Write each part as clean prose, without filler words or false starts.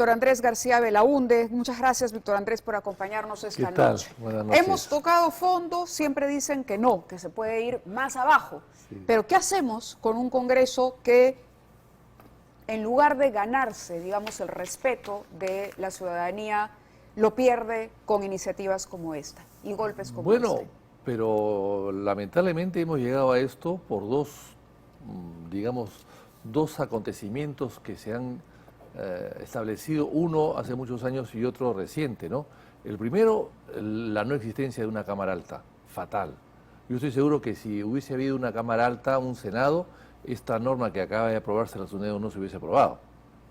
Víctor Andrés García Belaúnde. Muchas gracias, Víctor Andrés, por acompañarnos esta noche. Buenas noches. Hemos tocado fondo, siempre dicen que no, que se puede ir más abajo. Sí. Pero ¿qué hacemos con un Congreso que, en lugar de ganarse, digamos, el respeto de la ciudadanía, lo pierde con iniciativas como esta y golpes como este? Bueno, pero lamentablemente hemos llegado a esto por dos acontecimientos que se han establecido, uno hace muchos años y otro reciente, ¿no? El primero, la no existencia de una Cámara Alta, fatal. Yo estoy seguro que si hubiese habido una Cámara Alta, un Senado, esta norma que acaba de aprobarse en la SUNEDO no se hubiese aprobado.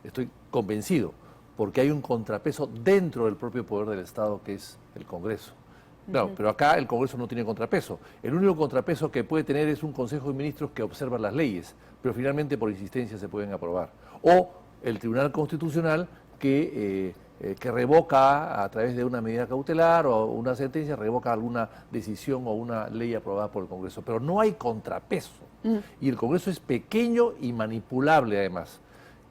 Estoy convencido, porque hay un contrapeso dentro del propio poder del Estado, que es el Congreso. Claro, pero acá el Congreso no tiene contrapeso. El único contrapeso que puede tener es un Consejo de Ministros que observa las leyes, pero finalmente por insistencia se pueden aprobar. O el Tribunal Constitucional que revoca a través de una medida cautelar o una sentencia, revoca alguna decisión o una ley aprobada por el Congreso. Pero no hay contrapeso. Y el Congreso es pequeño y manipulable además.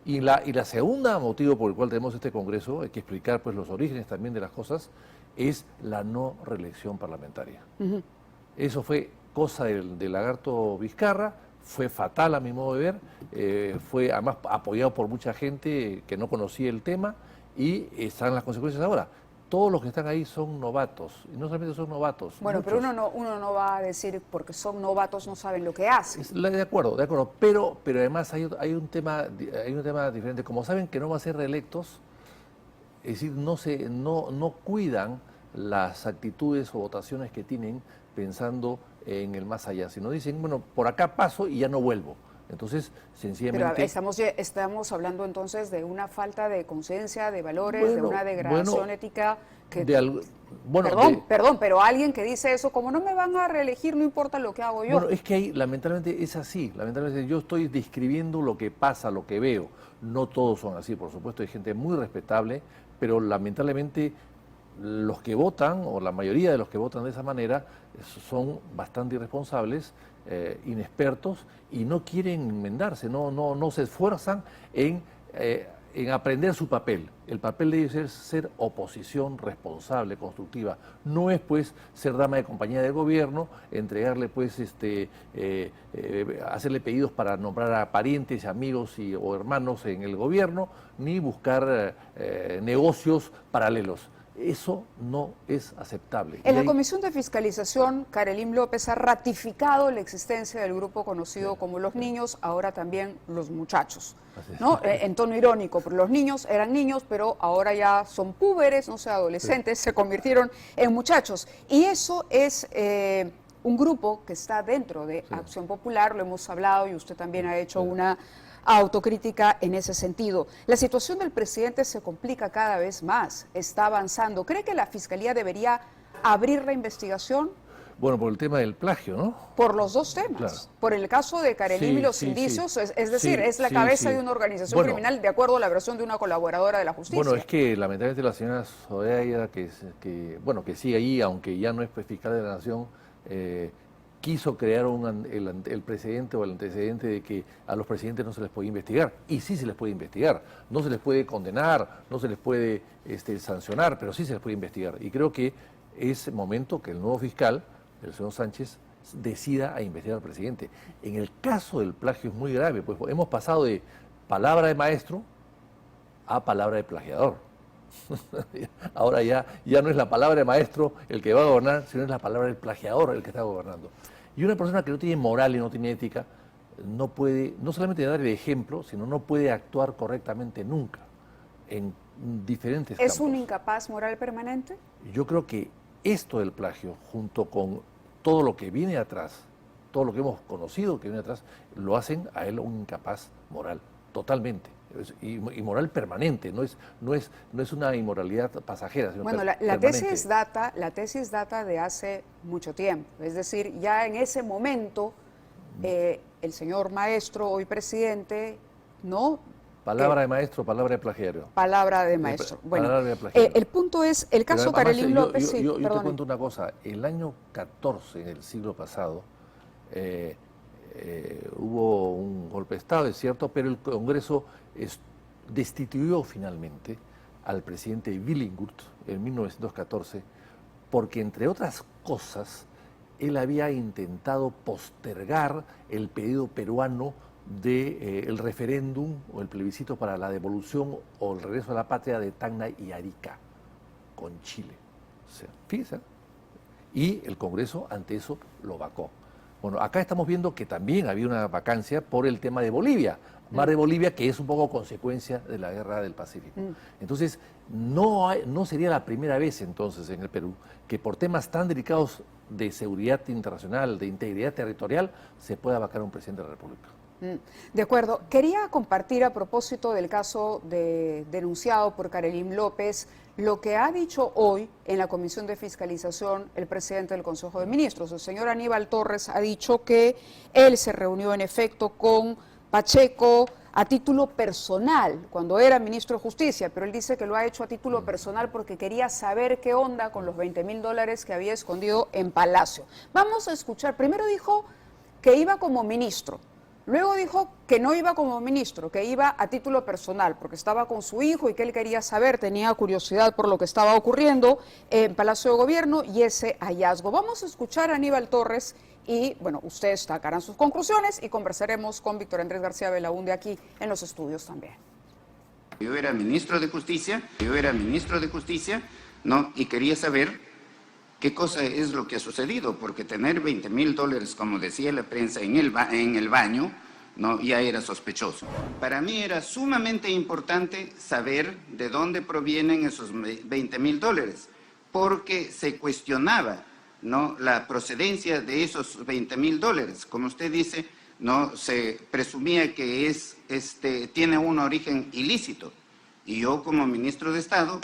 Y la segunda motivo por el cual tenemos este Congreso, hay que explicar pues los orígenes también de las cosas, es la no reelección parlamentaria. Eso fue cosa del lagarto Vizcarra, fue fatal a mi modo de ver, fue además apoyado por mucha gente que no conocía el tema y están las consecuencias ahora. Todos los que están ahí son novatos, y no solamente son novatos. Bueno, muchos. pero uno no va a decir porque son novatos no saben lo que hacen. De acuerdo, pero además hay un tema diferente. Como saben que no van a ser reelectos, es decir, no cuidan las actitudes o votaciones que tienen pensando en el más allá, sino dicen, bueno, por acá paso y ya no vuelvo. Entonces, sencillamente... Pero estamos hablando entonces de una falta de conciencia, de valores, de una degradación ética que... Perdón, pero alguien que dice eso, como no me van a reelegir, no importa lo que hago yo. Bueno, es que ahí lamentablemente es así, lamentablemente yo estoy describiendo lo que pasa, lo que veo. No todos son así, por supuesto, hay gente muy respetable, pero lamentablemente los que votan, o la mayoría de los que votan de esa manera, son bastante irresponsables, inexpertos, y no quieren enmendarse, no se esfuerzan en aprender su papel. El papel de ellos es ser oposición responsable, constructiva. No es pues ser dama de compañía del gobierno, entregarle pues hacerle pedidos para nombrar a parientes, amigos o hermanos en el gobierno, ni buscar negocios paralelos. Eso no es aceptable. En la Comisión de Fiscalización, Karelim López ha ratificado la existencia del grupo conocido como los niños, ahora también los muchachos, ¿no? En tono irónico, porque los niños eran niños, pero ahora ya son púberes, no sé, adolescentes, se convirtieron en muchachos. Y eso es un grupo que está dentro de Acción Popular, lo hemos hablado y usted también ha hecho una autocrítica en ese sentido. La situación del presidente se complica cada vez más, está avanzando. ¿Cree que la Fiscalía debería abrir la investigación? Bueno, por el tema del plagio, ¿no? Por los dos temas. Claro. Por el caso de Karelim y los indicios, es decir, es la cabeza de una organización criminal de acuerdo a la versión de una colaboradora de la justicia. Bueno, es que lamentablemente la señora Zoraida, que sigue ahí, aunque ya no es fiscal de la Nación, quiso crear el precedente o el antecedente de que a los presidentes no se les puede investigar. Y sí se les puede investigar. No se les puede condenar, no se les puede sancionar, pero sí se les puede investigar. Y creo que es momento que el nuevo fiscal, el señor Sánchez, decida a investigar al presidente. En el caso del plagio es muy grave, pues hemos pasado de palabra de maestro a palabra de plagiador. Ahora ya no es la palabra de maestro el que va a gobernar, sino es la palabra del plagiador el que está gobernando. Y una persona que no tiene moral y no tiene ética no puede, no solamente dar el ejemplo, sino no puede actuar correctamente nunca en diferentes campos. ¿Es un incapaz moral permanente? Yo creo que esto del plagio, junto con todo lo que viene atrás, todo lo que hemos conocido que viene atrás, lo hacen a él un incapaz moral, totalmente. Y moral permanente, no es una inmoralidad pasajera, sino bueno, la tesis data de hace mucho tiempo, es decir, ya en ese momento el señor maestro, hoy presidente, ¿no? Palabra de maestro, palabra de plagiario. Palabra de maestro. Bueno, de plagiario. El punto es, el caso Karelim López... Yo te cuento una cosa, el año 14 del siglo pasado hubo un golpe de Estado, es cierto, pero el Congreso destituyó finalmente al presidente Billinghurst en 1914 porque, entre otras cosas, él había intentado postergar el pedido peruano del referéndum o el plebiscito para la devolución o el regreso a la patria de Tacna y Arica con Chile. O sea, fíjense, y el Congreso ante eso lo vacó. Bueno, acá estamos viendo que también había una vacancia por el tema de Bolivia, Mar de Bolivia, que es un poco consecuencia de la Guerra del Pacífico. Entonces, no sería la primera vez entonces en el Perú que por temas tan delicados de seguridad internacional, de integridad territorial, se pueda vacar a un presidente de la República. De acuerdo. Quería compartir a propósito del caso denunciado por Karelim López, lo que ha dicho hoy en la Comisión de Fiscalización el presidente del Consejo de Ministros. El señor Aníbal Torres ha dicho que él se reunió en efecto con Pacheco a título personal, cuando era ministro de Justicia, pero él dice que lo ha hecho a título personal porque quería saber qué onda con los $20.000 que había escondido en Palacio. Vamos a escuchar. Primero dijo que iba como ministro. Luego dijo que no iba como ministro, que iba a título personal, porque estaba con su hijo y que él quería saber, tenía curiosidad por lo que estaba ocurriendo en Palacio de Gobierno y ese hallazgo. Vamos a escuchar a Aníbal Torres y, bueno, ustedes sacarán sus conclusiones y conversaremos con Víctor Andrés García Belaúnde aquí en los estudios también. Yo era ministro de Justicia, ¿no? Y quería saber qué cosa es lo que ha sucedido, porque tener $20.000, como decía la prensa, en el baño, ¿no? Ya era sospechoso. Para mí era sumamente importante saber de dónde provienen esos $20.000, porque se cuestionaba, ¿no?, la procedencia de esos $20.000. Como usted dice, ¿no?, se presumía que tiene un origen ilícito. Y yo como ministro de Estado,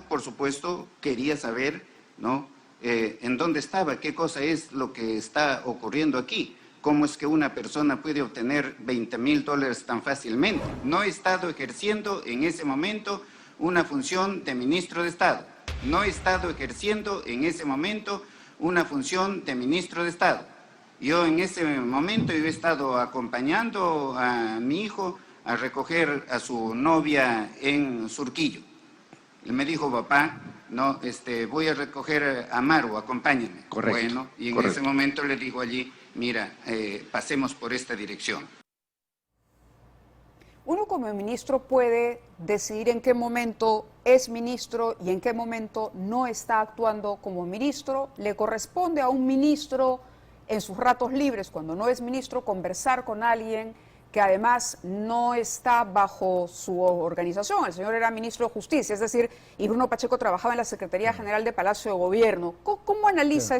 por supuesto, quería saber, ¿no?, en dónde estaba, qué cosa es lo que está ocurriendo aquí. ¿Cómo es que una persona puede obtener $20.000 tan fácilmente? No he estado ejerciendo en ese momento una función de ministro de Estado. Yo en ese momento he estado acompañando a mi hijo a recoger a su novia en Surquillo. Él me dijo, papá, no, voy a recoger a Maru, acompáñame. Correcto. Bueno, y en ese momento le digo allí, mira, pasemos por esta dirección. Uno como ministro puede decidir en qué momento es ministro y en qué momento no está actuando como ministro. Le corresponde a un ministro en sus ratos libres, cuando no es ministro, conversar con alguien que además no está bajo su organización. El señor era ministro de Justicia, es decir, y Bruno Pacheco trabajaba en la Secretaría General de Palacio de Gobierno. ¿Cómo analiza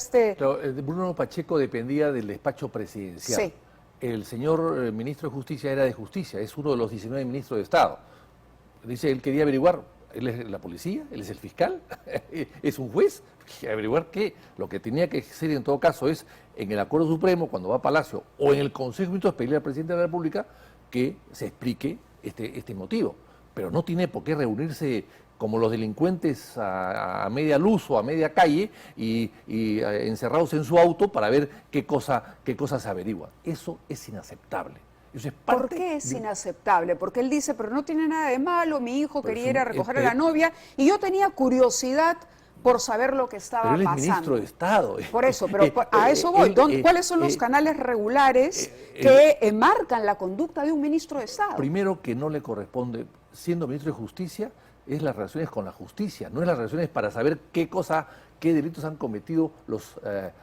Bruno Pacheco dependía del despacho presidencial. Sí. El señor ministro de Justicia era de Justicia, es uno de los 19 ministros de Estado. Dice, él quería averiguar, él es la policía, él es el fiscal, es un juez, averiguar qué. Lo que tenía que hacer en todo caso es, en el Acuerdo Supremo, cuando va a Palacio, o en el Consejo de Ministros, pedirle al presidente de la República que se explique este motivo. Pero no tiene por qué reunirse como los delincuentes a media luz o a media calle y encerrados en su auto para ver qué cosa se averigua. Eso es inaceptable. Eso es parte. ¿Por qué es inaceptable? Porque él dice, pero no tiene nada de malo, mi hijo quería ir a recoger a la novia y yo tenía curiosidad por saber lo que estaba pasando. Pero él es ministro de Estado. Por eso, pero a eso voy. ¿Cuáles son los canales regulares que marcan la conducta de un ministro de Estado? Primero, que no le corresponde, siendo ministro de Justicia, es las relaciones con la justicia, no es las relaciones para saber qué delitos han cometido los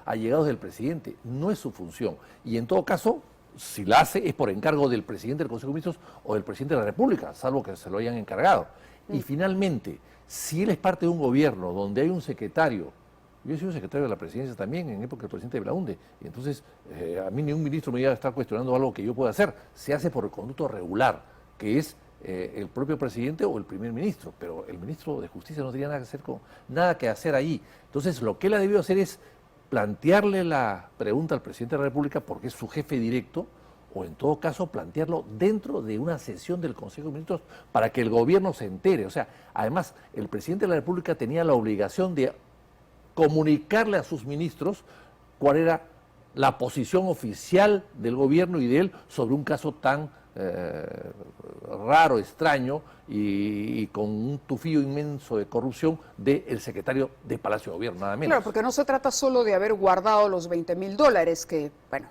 allegados del presidente. No es su función. Y en todo caso, si la hace, es por encargo del presidente del Consejo de Ministros o del presidente de la República, salvo que se lo hayan encargado. Y finalmente, si él es parte de un gobierno donde hay un secretario, yo he sido secretario de la presidencia también en época del presidente Belaúnde, y entonces a mí ningún ministro me iba a estar cuestionando algo que yo pueda hacer. Se hace por el conducto regular, que es el propio presidente o el primer ministro, pero el ministro de Justicia no tenía nada que hacer ahí. Entonces lo que él ha debido hacer es plantearle la pregunta al presidente de la República, porque es su jefe directo, o en todo caso plantearlo dentro de una sesión del Consejo de Ministros para que el gobierno se entere. O sea, además, el presidente de la República tenía la obligación de comunicarle a sus ministros cuál era la posición oficial del gobierno y de él sobre un caso tan raro, extraño y con un tufillo inmenso de corrupción del secretario de Palacio de Gobierno, nada menos. Claro, porque no se trata solo de haber guardado los 20.000 dólares, que, bueno,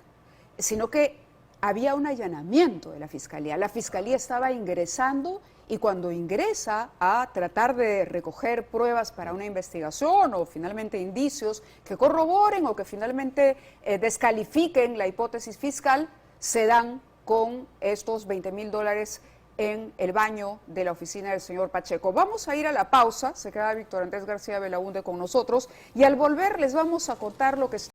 sino que había un allanamiento de la Fiscalía. La Fiscalía estaba ingresando y cuando ingresa a tratar de recoger pruebas para una investigación o finalmente indicios que corroboren o que finalmente descalifiquen la hipótesis fiscal, se dan con estos 20.000 dólares en el baño de la oficina del señor Pacheco. Vamos a ir a la pausa, se queda Víctor Andrés García Belaúnde con nosotros y al volver les vamos a contar lo que está